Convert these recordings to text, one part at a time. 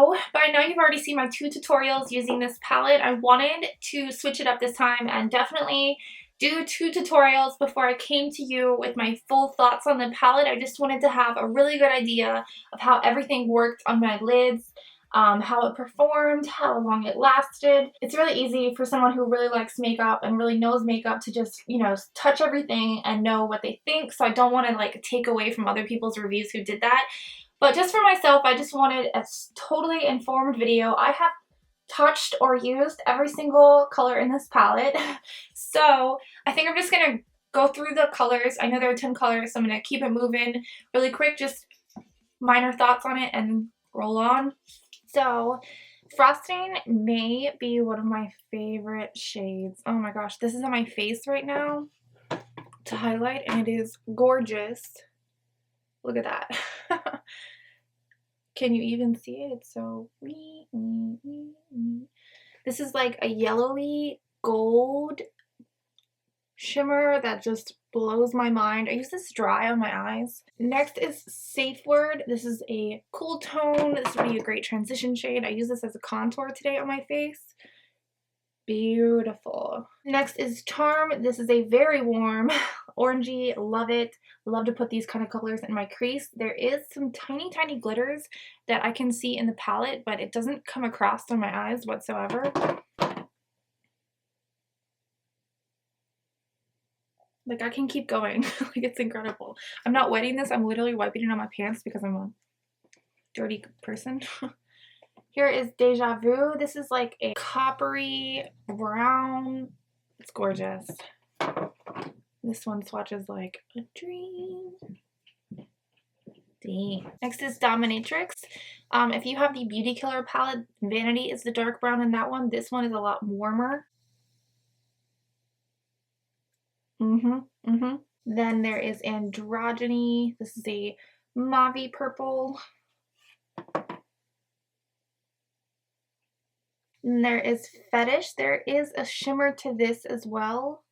So by now you've already seen my 2 tutorials using this palette. I wanted to switch it up this time and definitely do 2 tutorials before I came to you with my full thoughts on the palette. I just wanted to have a really good idea of how everything worked on my lids, how it performed, how long it lasted. It's really easy for someone who really likes makeup and really knows makeup to just, you know, touch everything and know what they think. So I don't want to like take away from other people's reviews who did that. But just for myself, I just wanted a totally informed video. I have touched or used every single color in this palette. So I think I'm just going to go through the colors. I know there are 10 colors, so I'm going to keep it moving really quick, just minor thoughts on it and roll on. So Frosting may be one of my favorite shades. Oh my gosh, this is on my face right now to highlight, and it is gorgeous. Look at that. Can you even see it? It's so... This is like a yellowy gold shimmer that just blows my mind. I use this dry on my eyes. Next is Safe Word. This is a cool tone. This would be a great transition shade. I use this as a contour today on my face. Beautiful. Next is Charm. This is a very warm orangey. Love it. Love to put these kind of colors in my crease. There is some tiny glitters that I can see in the palette, but it doesn't come across on my eyes whatsoever. Like, I can keep going. Like, it's incredible. I'm not wetting this. I'm literally wiping it on my pants because I'm a dirty person. Here is Deja Vu. This is like a coppery brown. It's gorgeous. This one swatches like a dream. Dang. Next is Dominatrix. If you have the Beauty Killer palette, Vanity is the dark brown in that one. This one is a lot warmer. Then there is Androgyny. This is a mauve purple. And there is Fetish. There is a shimmer to this as well.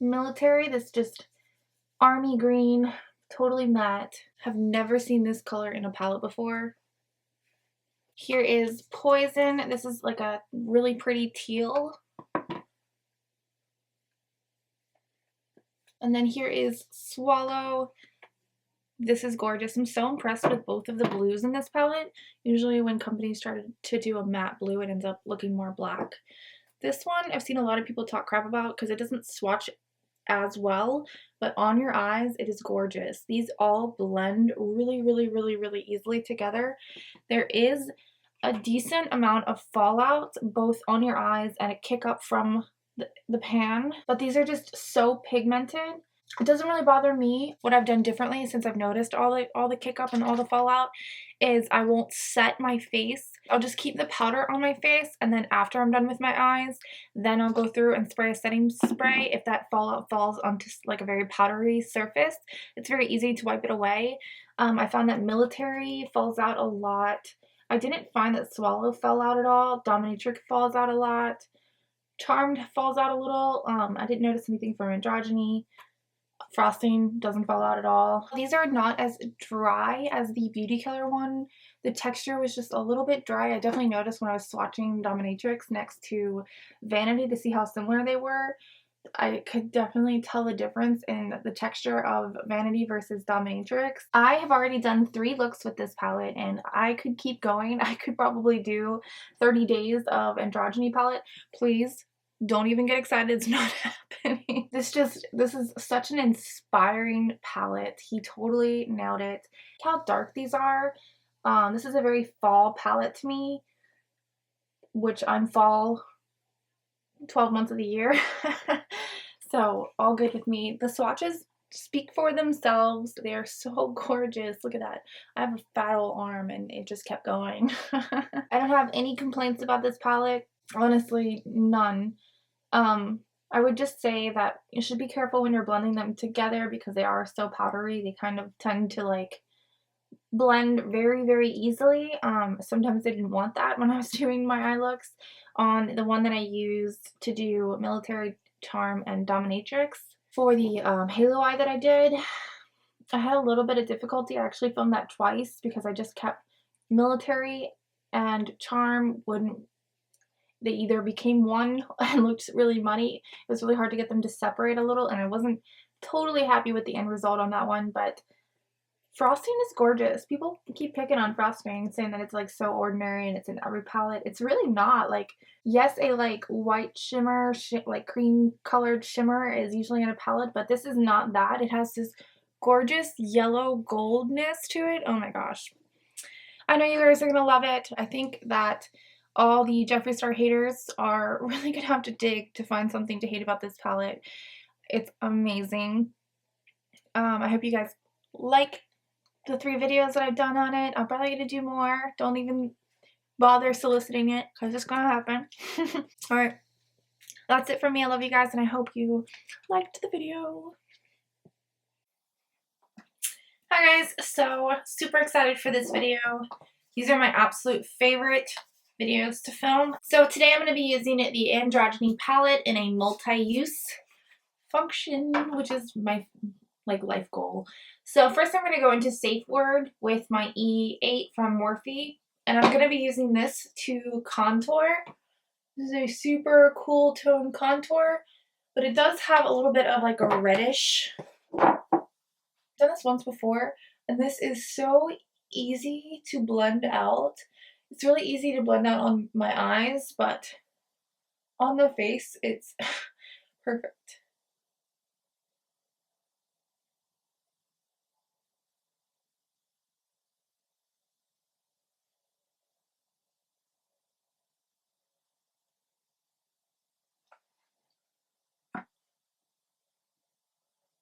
Military, this just army green, totally matte. Have never seen this color in a palette before. Here is Poison. This is like a really pretty teal. And then here is Swallow. This is gorgeous. I'm so impressed with both of the blues in this palette. Usually when companies try to do a matte blue, it ends up looking more black. This one I've seen a lot of people talk crap about because it doesn't swatch as well, but on your eyes it is gorgeous. These all blend really easily together. There is a decent amount of fallout both on your eyes and a kick up from the pan, but these are just so pigmented. It doesn't really bother me. What I've done differently since I've noticed all the kick up and all the fallout is I won't set my face. I'll just keep the powder on my face, and then after I'm done with my eyes, then I'll go through and spray a setting spray if that fallout falls onto like a very powdery surface. It's very easy to wipe it away. I found that Military falls out a lot. I didn't find that Swallow fell out at all. Dominatrix falls out a lot. Charmed falls out a little. I didn't notice anything from Androgyny. Frosting doesn't fall out at all. These are not as dry as the Beauty Killer one. The texture was just a little bit dry. I definitely noticed when I was swatching Dominatrix next to Vanity to see how similar they were. I could definitely tell the difference in the texture of Vanity versus Dominatrix. I have already done 3 looks with this palette, and I could keep going. I could probably do 30 days of Androgyny palette. Please don't even get excited. It's not happening. This is such an inspiring palette. He totally nailed it. Look how dark these are. This is a very fall palette to me, which I'm fall 12 months of the year. So all good with me. The swatches speak for themselves. They are so gorgeous. Look at that. I have a fat old arm and it just kept going. I don't have any complaints about this palette. Honestly, none. I would just say that you should be careful when you're blending them together because they are so powdery. They kind of tend to like blend very easily. Sometimes I didn't want that when I was doing my eye looks. On the one that I used to do Military, Charm, and Dominatrix. For the halo eye that I did, I had a little bit of difficulty. I actually filmed that twice because I just kept Military and Charm wouldn't, they either became one and looked really muddy. It was really hard to get them to separate a little, and I wasn't totally happy with the end result on that one, but frosting is gorgeous. People keep picking on frosting, saying that it's like so ordinary and it's in every palette. It's really not. Like, yes, a like white shimmer, like cream colored shimmer is usually in a palette, but this is not that. It has this gorgeous yellow goldness to it. Oh my gosh. I know you guys are gonna love it. I think that all the Jeffree Star haters are really gonna have to dig to find something to hate about this palette. It's amazing. I hope you guys like the 3 videos that I've done on it. I'm probably gonna do more. Don't even bother soliciting it because it's gonna happen. Alright, that's it from me. I love you guys and I hope you liked the video. Hi guys, so super excited for this video. These are my absolute favorite videos to film. So today I'm going to be using the Androgyny palette in a multi-use function, which is my life goal. So first I'm going to go into Safe Word with my E8 from Morphe, and I'm going to be using this to contour. This is a super cool tone contour, but it does have a little bit of like a reddish. I've done this once before, and this is so easy to blend out. It's really easy to blend out on my eyes, but on the face, it's perfect.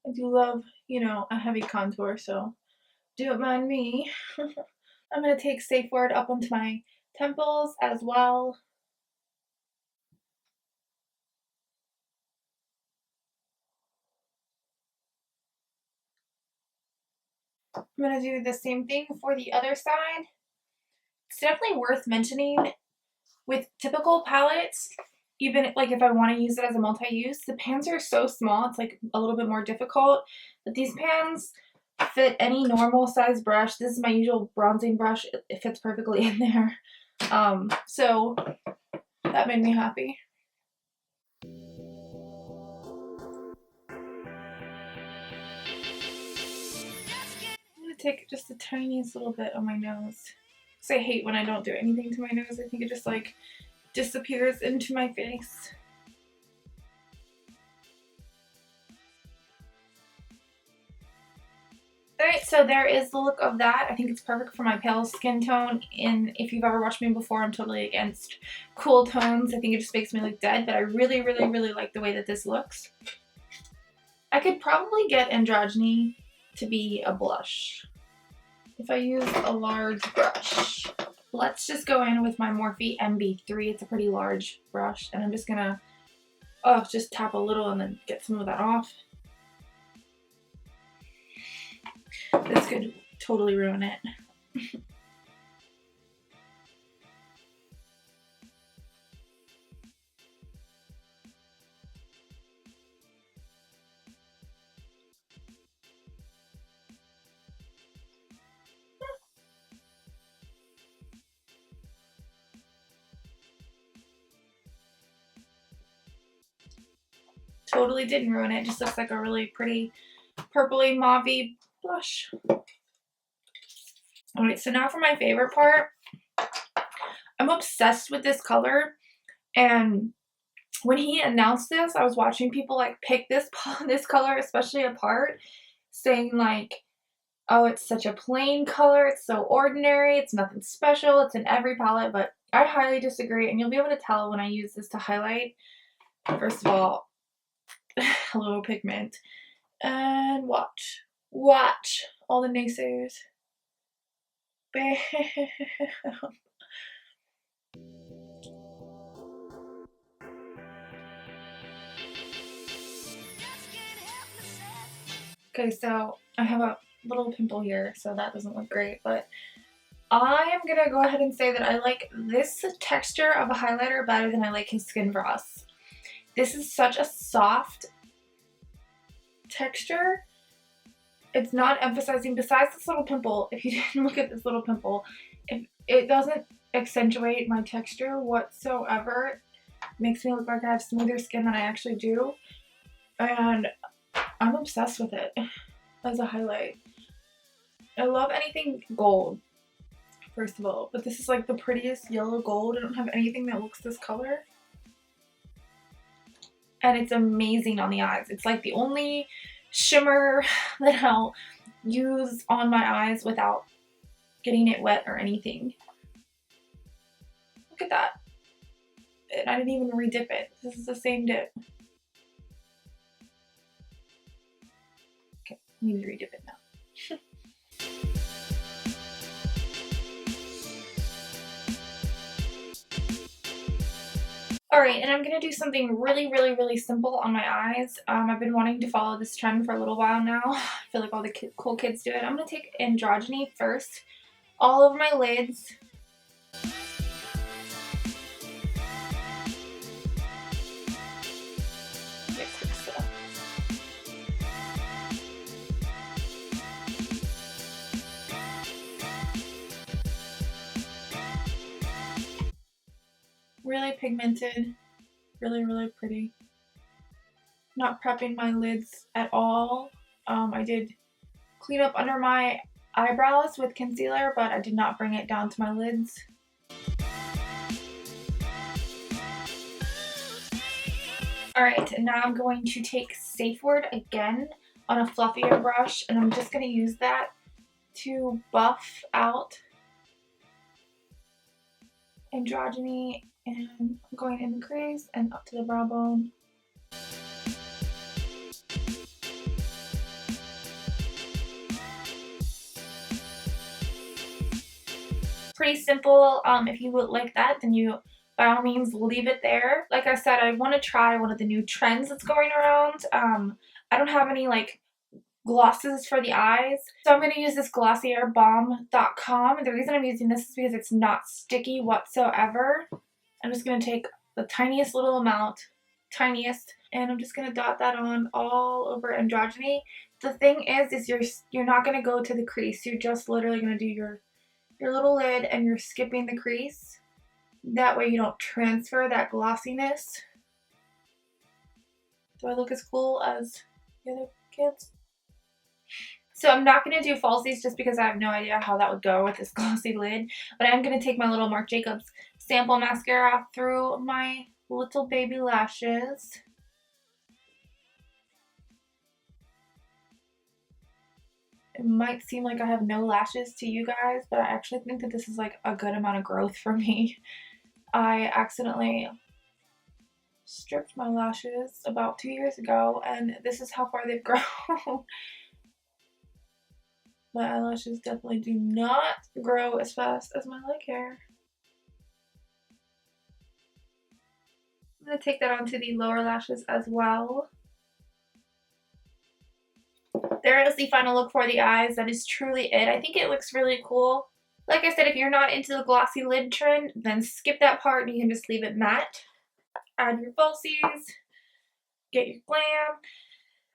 I do love, you know, a heavy contour, so don't mind me. I'm going to take Safe Word up onto my temples as well. I'm going to do the same thing for the other side. It's definitely worth mentioning with typical palettes, even like if I want to use it as a multi-use, the pans are so small, it's like a little bit more difficult. But these pans fit any normal size brush. This is my usual bronzing brush. It fits perfectly in there. So that made me happy. I'm gonna take just the tiniest little bit on my nose. Because I hate when I don't do anything to my nose. I think it just like disappears into my face. Alright, so there is the look of that. I think it's perfect for my pale skin tone, and if you've ever watched me before, I'm totally against cool tones. I think it just makes me look dead, but I really, really, really like the way that this looks. I could probably get Androgyny to be a blush if I use a large brush. Let's just go in with my Morphe MB3. It's a pretty large brush, and I'm just gonna just tap a little and then get some of that off. This could totally ruin it. Totally didn't ruin it. Just looks like a really pretty purpley mauve-y blush. Alright, so now for my favorite part. I'm obsessed with this color, and when he announced this, I was watching people like pick this color especially apart, saying like, oh, it's such a plain color, it's so ordinary, it's nothing special, it's in every palette, but I highly disagree, and you'll be able to tell when I use this to highlight. First of all, hello pigment, and watch all the naysayers. Bam. Okay, so I have a little pimple here, so that doesn't look great, but I am gonna go ahead and say that I like this texture of a highlighter better than I like his Skin Frost. This is such a soft texture, It's not emphasizing, besides this little pimple, if you didn't look at this little pimple, if it doesn't accentuate my texture whatsoever. It makes me look like I have smoother skin than I actually do. And I'm obsessed with it as a highlight. I love anything gold, first of all, but this is like the prettiest yellow gold. I don't have anything that looks this color. And it's amazing on the eyes. It's like the only shimmer that I'll use on my eyes without getting it wet or anything. Look at that. And I didn't even re-dip it. This is the same dip. Okay, I need to re-dip it now. Alright, and I'm going to do something really simple on my eyes. I've been wanting to follow this trend for a little while now. I feel like all the cool kids do it. I'm going to take Androgyny first, all over my lids. Really pigmented, really pretty. Not prepping my lids at all. I did clean up under my eyebrows with concealer, but I did not bring it down to my lids. Alright, and now I'm going to take Safe Word again on a fluffier brush, and I'm just going to use that to buff out Androgyny, and I'm going in the crease and up to the brow bone. Pretty simple. If you would like that, then you by all means leave it there. Like I said, I want to try one of the new trends that's going around. I don't have any like glosses for the eyes, so I'm going to use this glossierbomb.com. And the reason I'm using this is because it's not sticky whatsoever. I'm just going to take the tiniest little amount, and I'm just going to dot that on all over Androgyny. The thing is you're not going to go to the crease. You're just literally going to do your little lid, and you're skipping the crease. That way you don't transfer that glossiness. Do I look as cool as the other kids? So I'm not going to do falsies just because I have no idea how that would go with this glossy lid. But I'm going to take my little Marc Jacobs sample mascara through my little baby lashes. It might seem like I have no lashes to you guys, but I actually think that this is like a good amount of growth for me. I accidentally stripped my lashes about 2 years ago, and this is how far they've grown. My eyelashes definitely do not grow as fast as my leg hair. I'm going to take that onto the lower lashes as well. There is the final look for the eyes. That is truly it. I think it looks really cool. Like I said, if you're not into the glossy lid trend, then skip that part and you can just leave it matte. Add your falsies, get your glam.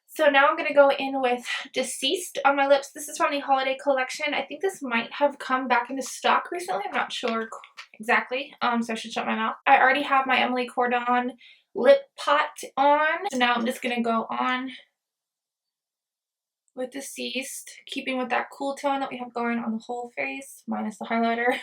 So now I'm going to go in with Deceased on my lips. This is from the holiday collection. I think this might have come back into stock recently. I'm not sure exactly, so I should shut my mouth. I already have my Emily Cordon lip pot on. So now I'm just going to go on with Deceased, keeping with that cool tone that we have going on the whole face, minus the highlighter.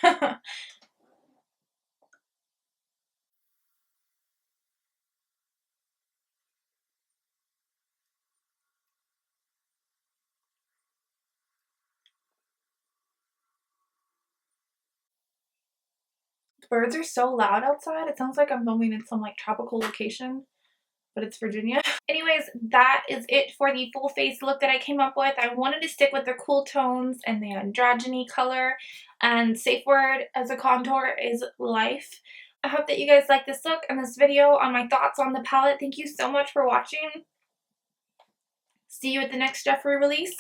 The birds are so loud outside. It sounds like I'm filming in some like tropical location, but it's Virginia. Anyways, that is it for the full face look that I came up with. I wanted to stick with the cool tones and the androgyny color, and Safe Word as a contour is life. I hope that you guys like this look and this video on my thoughts on the palette. Thank you so much for watching. See you at the next Jeffree release.